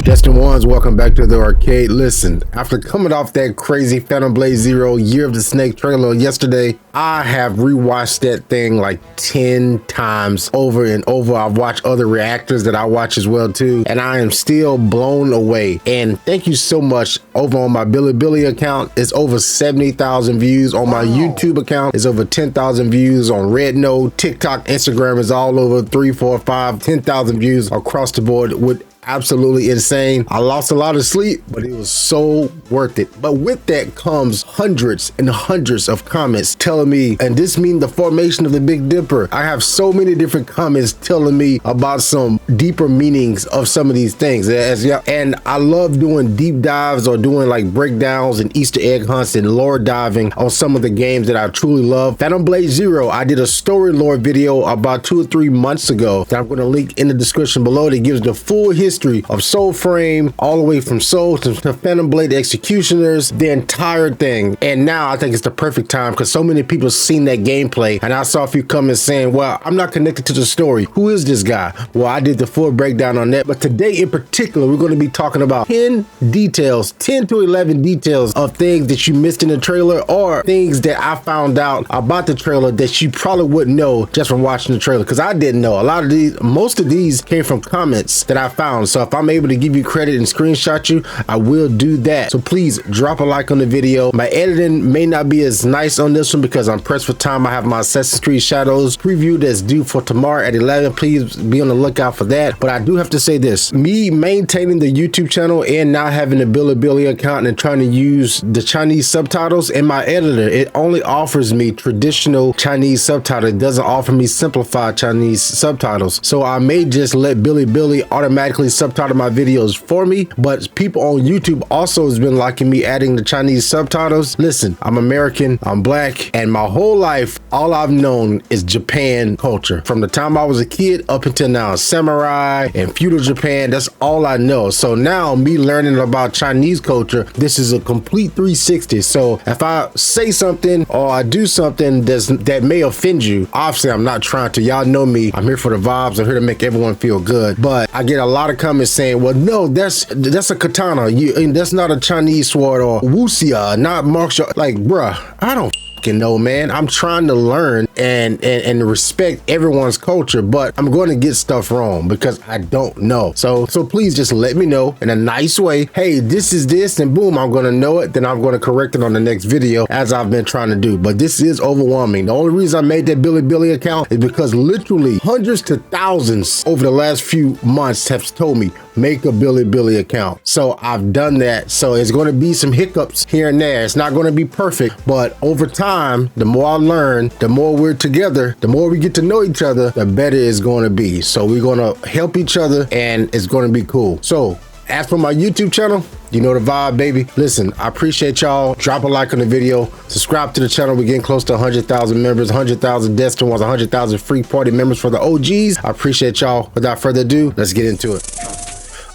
Destin Ones, welcome back to the arcade. Listen, after coming off that crazy Phantom Blade Zero Year of the Snake trailer yesterday, I have rewatched that thing like 10 times over and over. I've watched other reactors that I watch as well too, and I am still blown away. And thank you so much. Over on my Bilibili account, it's over 70,000 views. On my YouTube account, it's over 10,000 views. On Red Note, TikTok, Instagram is all over 3, 4, 5, 10,000 views across the board with absolutely insane. I lost a lot of sleep, but it was so worth it. But with that comes hundreds and hundreds of comments telling me, and this means the formation of the Big Dipper. I have so many different comments telling me about some deeper meanings of some of these things. And I love doing deep dives or doing like breakdowns and Easter egg hunts and lore diving on some of the games that I truly love. Phantom Blade Zero, I did a story lore video about 2 or 3 months ago that I'm going to link in the description below that gives the full history of Soul Frame all the way from Soul to Phantom Blade Executioners, the entire thing. And now I think it's the perfect time because so many people seen that gameplay, and I saw a few comments saying, well, I'm not connected to the story. Who is this guy? Well, I did the full breakdown on that, but today in particular, we're going to be talking about 10 details, 10 to 11 details of things that you missed in the trailer or things that I found out about the trailer that you probably wouldn't know just from watching the trailer, because I didn't know. A lot of these, most of these came from comments that I found. So if I'm able to give you credit and screenshot you, I will do that. So please drop a like on the video. My editing may not be as nice on this one because I'm pressed for time. I have my Assassin's Creed Shadows preview that's due for tomorrow at 11. Please be on the lookout for that. But I do have to say this, me maintaining the YouTube channel and now having a Bilibili account and trying to use the Chinese subtitles in my editor, it only offers me traditional Chinese subtitles. It doesn't offer me simplified Chinese subtitles. So I may just let Bilibili automatically subtitle my videos for me, but people on YouTube also has been liking me adding the Chinese subtitles. Listen, I'm American, I'm black, and my whole life, all I've known is Japan culture. From the time I was a kid up until now, samurai and feudal Japan, that's all I know. So now me learning about Chinese culture, this is a complete 360. So if I say something or I do something that may offend you, obviously I'm not trying to. Y'all know me, I'm here for the vibes, I'm here to make everyone feel good. But I get a lot of comments saying, well, no, that's a katana, and that's not a Chinese sword, or wuxia, not martial. Like, bruh, I don't know, man. I'm trying to learn and respect everyone's culture, but I'm going to get stuff wrong because I don't know. So please just let me know in a nice way. Hey, this is this, and boom, I'm going to know it. Then I'm going to correct it on the next video as I've been trying to do. But this is overwhelming. The only reason I made that Bilibili account is because literally hundreds to thousands over the last few months have told me, make a Bilibili account. So I've done that. So it's going to be some hiccups here and there. It's not going to be perfect, but over time, the more I learn, the more we're together, the more we get to know each other, the better it's going to be. So we're going to help each other and it's going to be cool. So as for my YouTube channel, you know the vibe, baby. Listen, I appreciate y'all. Drop a like on the video. Subscribe to the channel. We're getting close to 100,000 members, 100,000 Destin Ones, 100,000 free party members for the OGs. I appreciate y'all. Without further ado, let's get into it.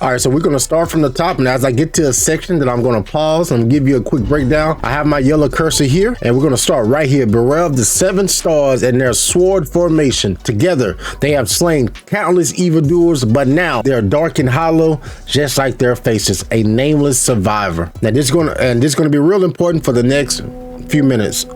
All right, so we're gonna start from the top, and as I get to a section that I'm gonna pause and give you a quick breakdown, I have my yellow cursor here, and we're gonna start right here. Beware of the 7 stars and their sword formation. Together, they have slain countless evildoers, but now they are dark and hollow, just like their faces, a nameless survivor. Now this is gonna be real important for the next few minutes.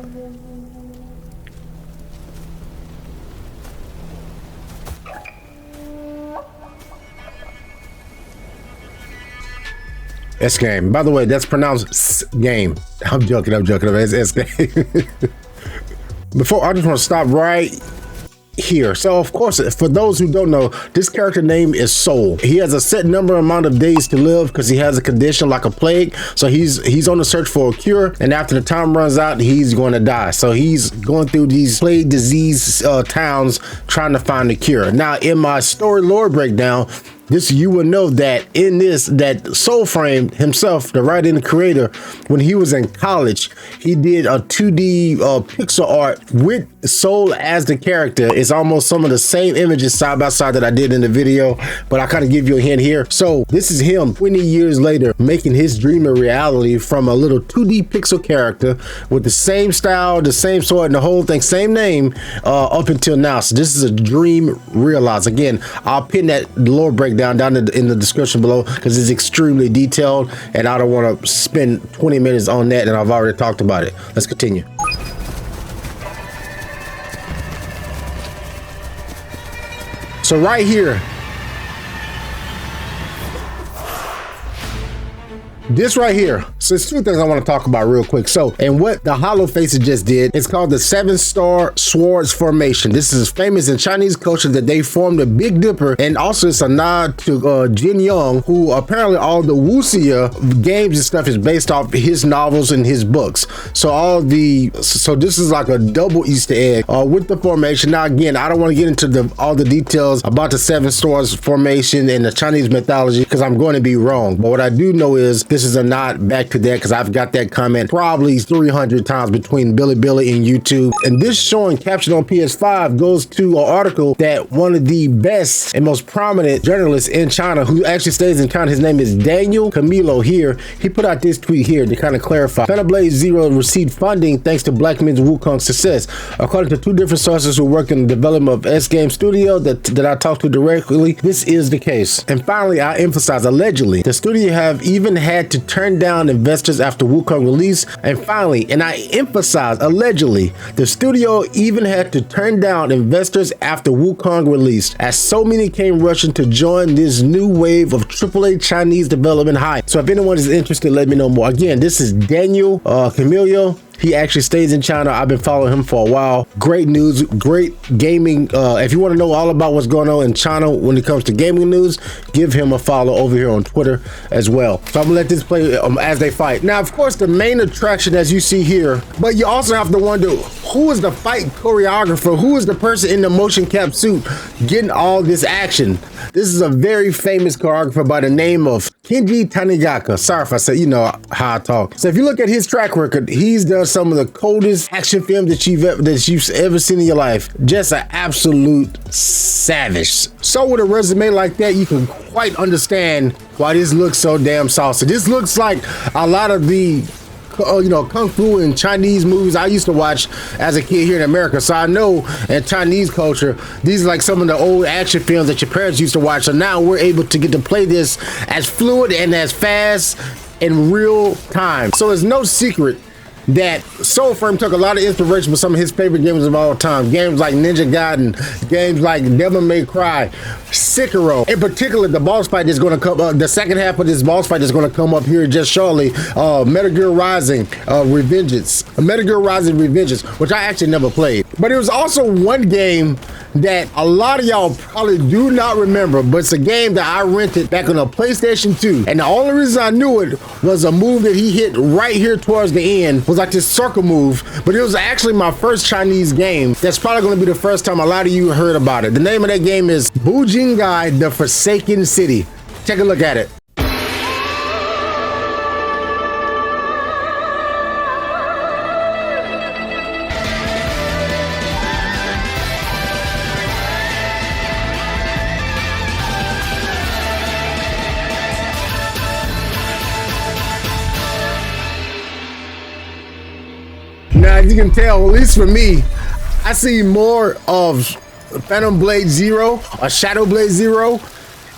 S game. By the way, that's pronounced S game. I'm joking. It's S game. Before, I just want to stop right here. So of course, for those who don't know, this character name is Soul. He has a set amount of days to live because he has a condition like a plague. So he's on the search for a cure, and after the time runs out, he's going to die. So he's going through these plague disease towns trying to find a cure. Now in my story lore breakdown, you will know that in this, that Soul Frame himself, the writer and the creator, when he was in college, he did a 2D pixel art with soul as the character. It's almost some of the same images side by side that I did in the video, but I kind of give you a hint here. So this is him 20 years later making his dream a reality from a little 2D pixel character with the same style, the same sword, and the whole thing, same name up until now. So this is a dream realized. Again, I'll pin that lore breakdown down in the description below because it's extremely detailed and I don't want to spend 20 minutes on that and I've already talked about it. Let's continue. So right here, this right here, so it's two things I want to talk about real quick. So, and what the Hollow Faces just did, it's called the 7-Star Swords Formation. This is famous in Chinese culture that they formed a Big Dipper, and also it's a nod to Jin Young, who apparently all the wuxia games and stuff is based off his novels and his books. So this is like a double Easter egg with the formation. Now again, I don't want to get into all the details about the 7 Stars Formation and the Chinese mythology because I'm going to be wrong. But what I do know is this is a nod back to that because I've got that comment probably 300 times between Billy and YouTube. And this showing captured on PS5 goes to an article that one of the best and most prominent journalists in China who actually stays in China, his name is Daniel Camilo here. He put out this tweet here to kind of clarify. Xenoblade Zero received funding thanks to Black Men's Wukong's success. According to two different sources who work in the development of S Game Studio that I talked to directly, this is the case. And finally, I emphasize allegedly, the studio have even had to turn down investors after Wukong release. And finally, and I emphasize allegedly, the studio even had to turn down investors after Wukong released, as so many came rushing to join this new wave of AAA Chinese development hype. So if anyone is interested, let me know more. Again, this is Daniel Camilo. He actually stays in China. I've been following him for a while. Great news, great gaming. If you want to know all about what's going on in China when it comes to gaming news, give him a follow over here on Twitter as well. So I'm gonna let this play as they fight. Now, of course, the main attraction, as you see here, but you also have to wonder, who is the fight choreographer? Who is the person in the motion cap suit getting all this action? This is a very famous choreographer by the name of Kenji Tanigaka. Sorry if I said, you know how I talk. So if you look at his track record, he's done some of the coldest action films that you've ever seen in your life. Just an absolute savage. So with a resume like that, you can quite understand why this looks so damn saucy. This looks like a lot of the kung fu and Chinese movies I used to watch as a kid here in America. So I know in Chinese culture, these are like some of the old action films that your parents used to watch. So now we're able to get to play this as fluid and as fast in real time. So it's no secret that Soul Firm took a lot of inspiration from some of his favorite games of all time. Games like Ninja Gaiden, games like Devil May Cry, Sekiro. In particular, the boss fight is going to come up, the second half of this boss fight is going to come up here just shortly. Metal Gear Rising Revengeance. Metal Gear Rising Revengeance, which I actually never played. But it was also one game that a lot of y'all probably do not remember, but it's a game that I rented back on a PlayStation 2. And the only reason I knew it was a move that he hit right here towards the end was like this circle move, but it was actually my first Chinese game. That's probably going to be the first time a lot of you heard about it. The name of that game is Bujingai, the Forsaken City. Take a look at it. Now, as you can tell, at least for me, I see more of Phantom Blade Zero or Shadow Blade Zero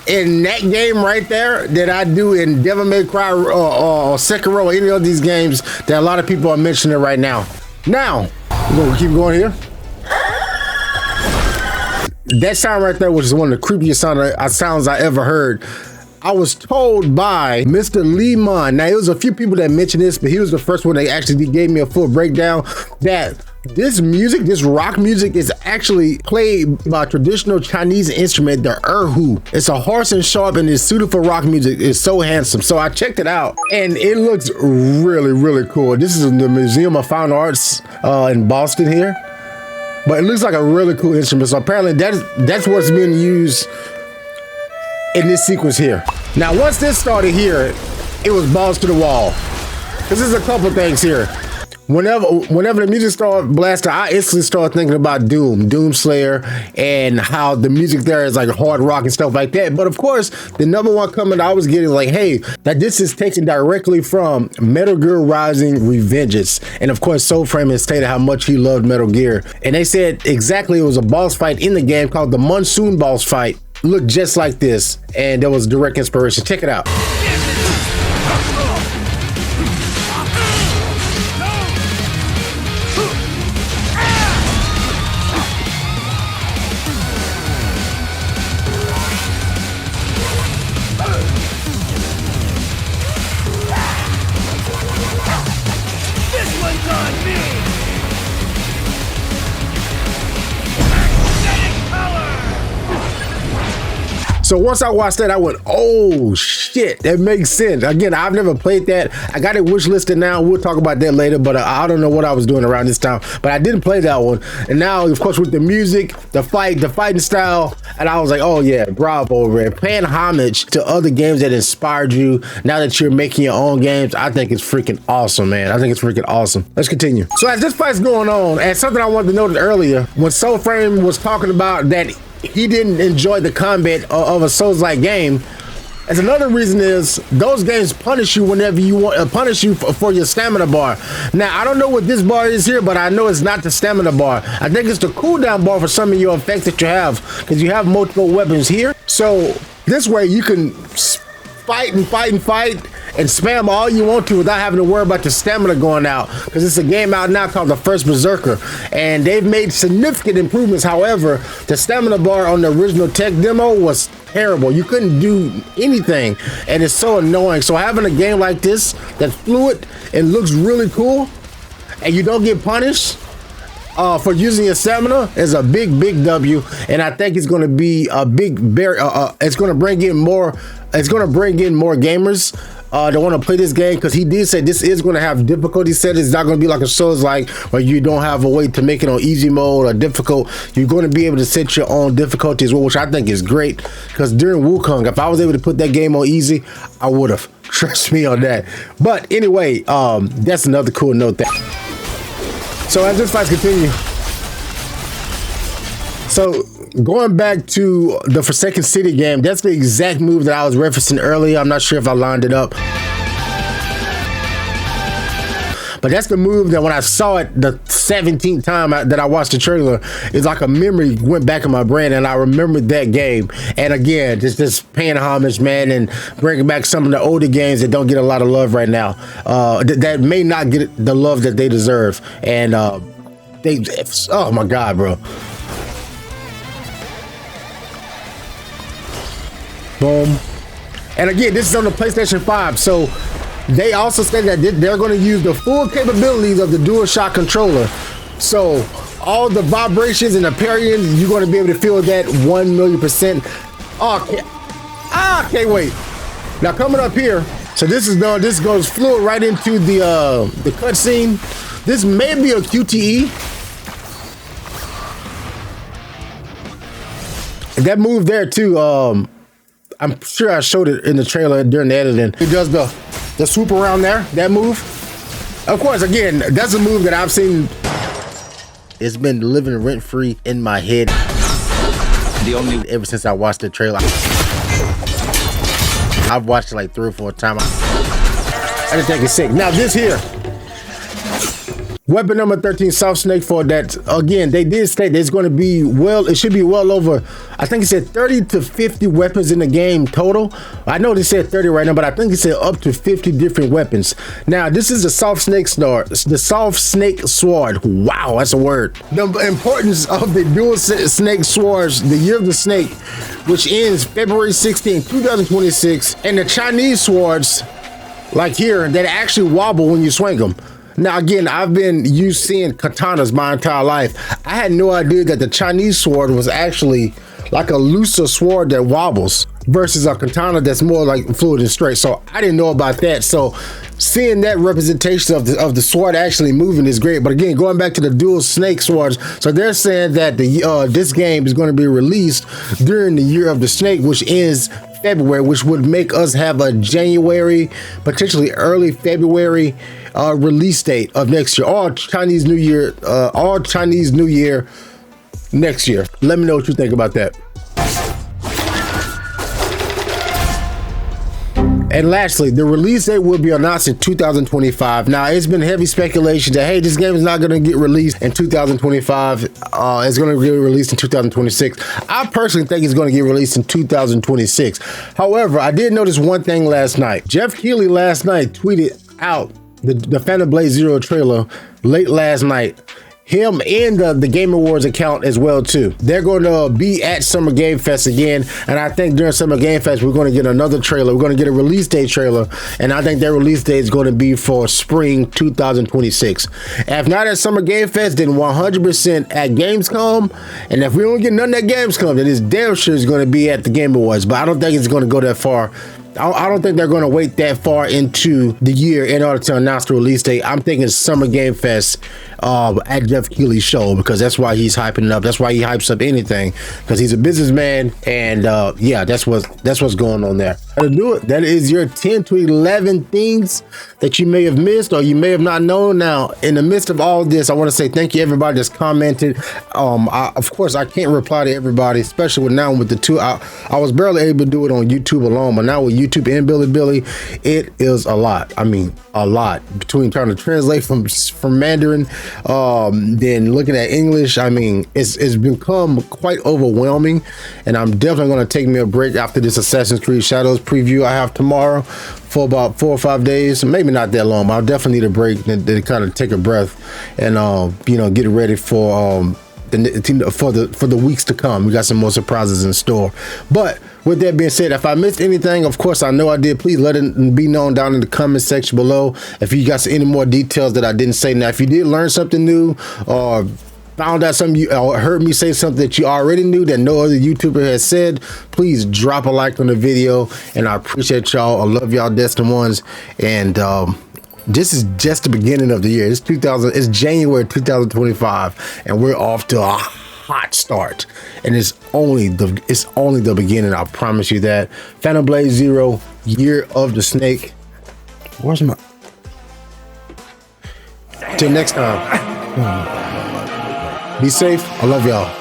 in that game right there than I do in Devil May Cry or Sekiro or any of these games that a lot of people are mentioning right now. Now, we're gonna keep going here. That sound right there was one of the creepiest sounds I ever heard. I was told by Mr. Lee Mon. Now, it was a few people that mentioned this, but he was the first one that actually gave me a full breakdown that this music, this rock music, is actually played by a traditional Chinese instrument, the erhu. It's a horse and sharp, and it's suited for rock music. It's so handsome. So I checked it out, and it looks really, really cool. This is in the Museum of Fine Arts in Boston here, but it looks like a really cool instrument. So apparently that's what's being used in this sequence here. Now, once this started here, it was balls to the wall. Because there's a couple things here. Whenever the music started blasting, I instantly started thinking about Doom Slayer, and how the music there is like hard rock and stuff like that. But of course, the number one comment I was getting like, hey, that this is taken directly from Metal Gear Rising: Revengeance. And of course, Soulframe has stated how much he loved Metal Gear. And they said exactly it was a boss fight in the game called the Monsoon boss fight. Looked just like this, and there was direct inspiration. Check it out. So once I watched that, I went, oh shit, that makes sense. Again, I've never played that. I got it wish listed now. We'll talk about that later, but I don't know what I was doing around this time. But I didn't play that one. And now, of course, with the music, the fighting style, and I was like, oh yeah, bravo, man. Paying homage to other games that inspired you now that you're making your own games, I think it's freaking awesome, man. I think it's freaking awesome. Let's continue. So as this fight's going on, and something I wanted to note earlier, when Soulframe was talking about that he didn't enjoy the combat of a Souls-like game, as another reason is those games punish you whenever you want, punish you for your stamina bar. Now, I don't know what this bar is here, but I know it's not the stamina bar. I think it's the cooldown bar for some of your effects that you have, because you have multiple weapons here. So this way you can fight and spam all you want to without having to worry about your stamina going out, because it's a game out now called The First Berserker, and they've made significant improvements. However, the stamina bar on the original tech demo was terrible. You couldn't do anything, and it's so annoying. So having a game like this that's fluid and looks really cool, and you don't get punished for using your stamina, is a big W. And I think it's going to be a big it's going to bring in more gamers that want to play this game, because he did say this is going to have difficulty set. It's not going to be like a Souls like where you don't have a way to make it on easy mode or difficult. You're going to be able to set your own difficulty as well, which I think is great, because during Wukong, if I was able to put that game on easy, I would have. Trust me on that. But anyway, that's another cool note there. So as this fight continues, so going back to the Forsaken City game, that's the exact move that I was referencing earlier. I'm not sure if I lined it up, but that's the move that when I saw it the 17th time that I watched the trailer, it's like a memory went back in my brain, and I remembered that game. And again, just paying homage, man, and bringing back some of the older games that don't get a lot of love right now, that may not get the love that they deserve. And oh my God, bro. Boom. And again, this is on the PlayStation 5, so they also said that they're going to use the full capabilities of the DualShock controller. So all the vibrations and the parrying, you're going to be able to feel that 1,000,000%. Oh, can't wait. Now coming up here, so this goes fluid right into the cutscene. This may be a QTE. And that move there too, I'm sure I showed it in the trailer during the editing. He does the swoop around there, that move. Of course, again, that's a move that I've seen. It's been living rent-free in my head ever since I watched the trailer. I've watched it like 3 or 4 times. I just take it sick. Now this here, weapon number 13, Soft Snake, for that. Again, they did state that it's going to be it should be well over, I think it said 30 to 50 weapons in the game total. I know they said 30 right now, but I think it said up to 50 different weapons. Now, this is the Soft Snake Sword. Wow, that's a word. The importance of the dual snake swords, the Year of the Snake, which ends February 16, 2026, and the Chinese swords, like here, that actually wobble when you swing them. Now, again, I've been used seeing katanas my entire life. I had no idea that the Chinese sword was actually like a looser sword that wobbles versus a katana that's more like fluid and straight. So I didn't know about that. So seeing that representation of the sword actually moving is great. But again, going back to the dual snake swords, so they're saying that this game is going to be released during the Year of the Snake, which ends February, which would make us have a January, potentially early February release date of next year, all Chinese New Year next year. Let me know what you think about that. And lastly, the release date will be announced in 2025. Now, it's been heavy speculation that, hey, this game is not going to get released in 2025. It's going to get released in 2026. I personally think it's going to get released in 2026. However, I did notice one thing last night. Jeff Keighley last night tweeted out the Phantom Blade Zero trailer late last night. Him and the Game Awards account as well too. They're going to be at Summer Game Fest again, and I think during Summer Game Fest we're going to get another trailer. We're going to get a release date trailer, and I think that release date is going to be for spring 2026. If not at Summer Game Fest, then 100% at Gamescom, and if we don't get none at Gamescom, then it's damn sure it's going to be at the Game Awards. But I don't think it's going to go that far. I don't think they're going to wait that far into the year in order to announce the release date. I'm thinking Summer Game Fest at Jeff Keighley's show, because that's why he's hyping it up. That's why he hypes up anything, because he's a businessman, and yeah, that's what's going on there. To do it, that is your 10 to 11 things that you may have missed or you may have not known. Now, in the midst of all this, I want to say thank you everybody that's commented. Of course, I can't reply to everybody, especially with the two. I was barely able to do it on YouTube alone, but now with YouTube and Billy, it is a lot. I mean, a lot, between trying to translate from Mandarin, then looking at English. I mean, it's become quite overwhelming, and I'm definitely going to take me a break after this Assassin's Creed Shadows preview I have tomorrow for about 4 or 5 days. Maybe not that long, but I'll definitely need a break to kind of take a breath and get ready for the weeks to come. We got some more surprises in store. But with that being said, if I missed anything, of course I know I did, please let it be known down in the comment section below if you got any more details that I didn't say. Now, if you did learn something new or found out something or heard me say something that you already knew that no other YouTuber has said, please drop a like on the video, and I appreciate y'all. I love y'all, destined ones. And this is just the beginning of the year. It's January 2025, and we're off to a hot start, and it's only the beginning. I promise you that. Phantom Blade Zero, Year of the Snake. Where's my? Till next time. Be safe. I love y'all.